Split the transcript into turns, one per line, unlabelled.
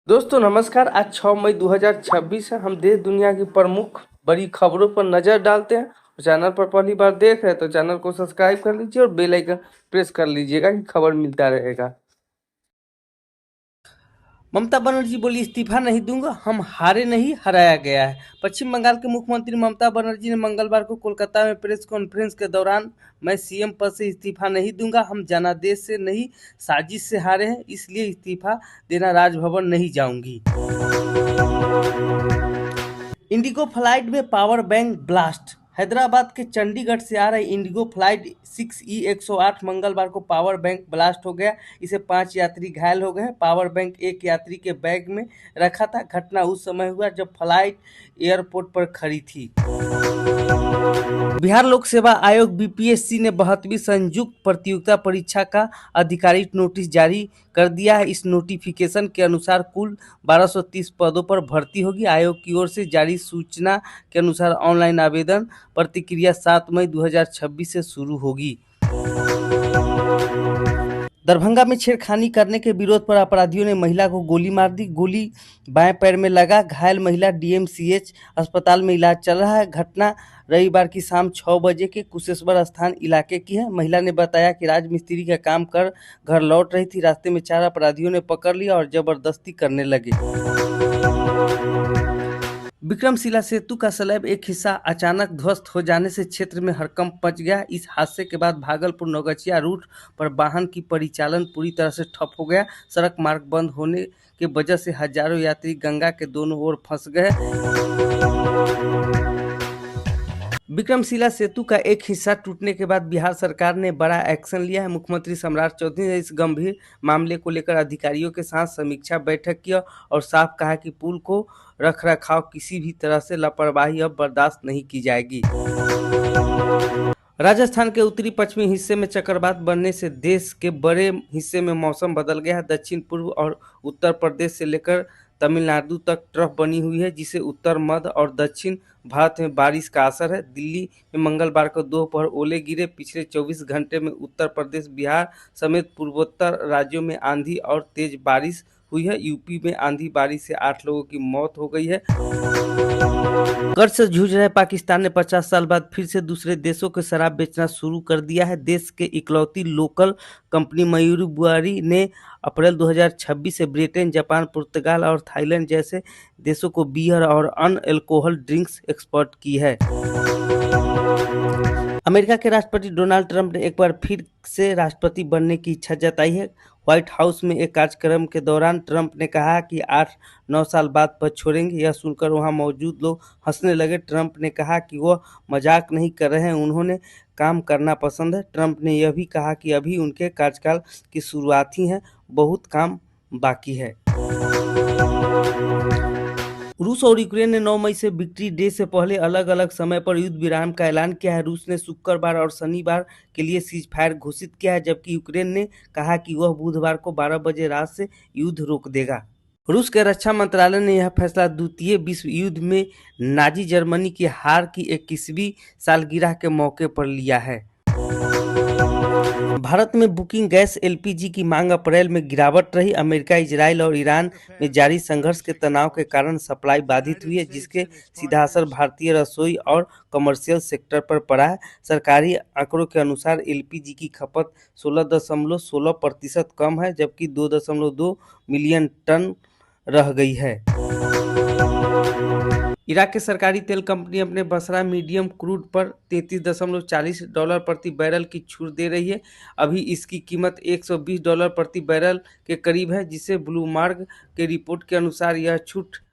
दोस्तों नमस्कार। आज 6 मई 2026 है। हम देश दुनिया की प्रमुख बड़ी खबरों पर नजर डालते हैं। चैनल पर पहली बार देख रहे हैं तो चैनल को सब्सक्राइब कर लीजिए और बेल आइकन प्रेस कर लीजिएगा कि खबर मिलता रहेगा। ममता बनर्जी बोली, इस्तीफा नहीं दूंगा, हम हारे नहीं हराया गया है। पश्चिम बंगाल के मुख्यमंत्री ममता बनर्जी ने मंगलवार को कोलकाता में प्रेस कॉन्फ्रेंस के दौरान मैं सीएम पद से इस्तीफा नहीं दूंगा, हम जनादेश से नहीं साजिश से हारे हैं, इसलिए इस्तीफा देना राजभवन नहीं जाऊंगी। इंडिगो फ्लाइट में पावर बैंक ब्लास्ट। हैदराबाद के चंडीगढ़ से आ रही इंडिगो फ्लाइट 6E108 मंगलवार को पावर बैंक ब्लास्ट हो गया। इसे 5 यात्री घायल हो गए। पावर बैंक एक यात्री के बैग में रखा था। घटना उस समय हुआ जब फ्लाइट एयरपोर्ट पर खड़ी थी। बिहार लोक सेवा आयोग बीपीएससी ने 72वीं संयुक्त प्रतियोगिता परीक्षा का आधिकारिक नोटिस जारी कर दिया है। इस नोटिफिकेशन के अनुसार कुल 1230 पदों पर भर्ती होगी। आयोग की ओर से जारी सूचना के अनुसार ऑनलाइन आवेदन प्रक्रिया 7 मई 2026 से शुरू होगी। दरभंगा में छेड़खानी करने के विरोध पर अपराधियों ने महिला को गोली मार दी। गोली बाएं पैर में लगा। घायल महिला डीएमसीएच अस्पताल में इलाज चल रहा है। घटना रविवार की शाम 6 बजे के कुशेश्वर स्थान इलाके की है। महिला ने बताया कि राजमिस्त्री का काम कर घर लौट रही थी। रास्ते में 4 अपराधियों ने पकड़ लिया और जबरदस्ती करने लगे। विक्रमशिला सेतु का स्लैब एक हिस्सा अचानक ध्वस्त हो जाने से क्षेत्र में हड़कंप मच गया। इस हादसे के बाद भागलपुर नौगछिया रूट पर वाहन की परिचालन पूरी तरह से ठप हो गया। सड़क मार्ग बंद होने की वजह से हजारों यात्री गंगा के दोनों ओर फंस गए। विक्रमशिला सेतु का एक हिस्सा टूटने के बाद बिहार सरकार ने बड़ा एक्शन लिया है। मुख्यमंत्री सम्राट चौधरी ने इस गंभीर मामले को लेकर अधिकारियों के साथ समीक्षा बैठक की और साफ कहा कि पुल को रखरखाव किसी भी तरह से लापरवाही अब बर्दाश्त नहीं की जाएगी। राजस्थान के उत्तरी पश्चिमी हिस्से में चक्रवात बनने से देश के बड़े हिस्से में मौसम बदल गया है। दक्षिण पूर्व और उत्तर प्रदेश से लेकर तमिलनाडु तक ट्रफ बनी हुई है, जिसे उत्तर मध्य और दक्षिण भारत में बारिश का असर है। दिल्ली में मंगलवार को दोपहर ओले गिरे। पिछले 24 घंटे में उत्तर प्रदेश, बिहार समेत पूर्वोत्तर राज्यों में आंधी और तेज बारिश हुई है। यूपी में आंधी बारिश से 8 लोगों की मौत हो गई है। कर्ज से जूझ रहे पाकिस्तान ने 50 साल बाद फिर से दूसरे देशों को शराब बेचना शुरू कर दिया है। देश के इकलौती लोकल कंपनी मयूरी बुआरी ने अप्रैल 2026 से ब्रिटेन, जापान, पुर्तगाल और थाईलैंड जैसे देशों को बियर और अन अल्कोहल ड्रिंक्स एक्सपोर्ट की है। अमेरिका के राष्ट्रपति डोनाल्ड ट्रंप ने एक बार फिर से राष्ट्रपति बनने की इच्छा जताई है। व्हाइट हाउस में एक कार्यक्रम के दौरान ट्रंप ने कहा कि 8-9 साल बाद पद छोड़ेंगे। यह सुनकर वहां मौजूद लोग हंसने लगे। ट्रंप ने कहा कि वह मजाक नहीं कर रहे हैं, उन्होंने काम करना पसंद है। ट्रंप ने यह भी कहा कि अभी उनके कार्यकाल की शुरुआत ही है, बहुत काम बाकी है। रूस और यूक्रेन ने 9 मई से विक्ट्री डे से पहले अलग अलग समय पर युद्ध विराम का ऐलान किया है। रूस ने शुक्रवार और शनिवार के लिए सीजफायर घोषित किया है, जबकि यूक्रेन ने कहा कि वह बुधवार को 12 बजे रात से युद्ध रोक देगा। रूस के रक्षा मंत्रालय ने यह फैसला द्वितीय विश्व युद्ध में नाजी जर्मनी की हार की 21वीं सालगिरह के मौके पर लिया है। भारत में बुकिंग गैस एलपीजी की मांग अप्रैल में गिरावट रही। अमेरिका, इजराइल और ईरान में जारी संघर्ष के तनाव के कारण सप्लाई बाधित हुई है, जिसके सीधा असर भारतीय रसोई और कमर्शियल सेक्टर पर पड़ा है। सरकारी आंकड़ों के अनुसार एलपीजी की खपत 16.16% कम है, जबकि 2.2 मिलियन टन रह गई है। इराक की सरकारी तेल कंपनी अपने बसरा मीडियम क्रूड पर $33.40 प्रति बैरल की छूट दे रही है। अभी इसकी कीमत $120 प्रति बैरल के करीब है, जिसे ब्लूमबर्ग के रिपोर्ट के अनुसार यह छूट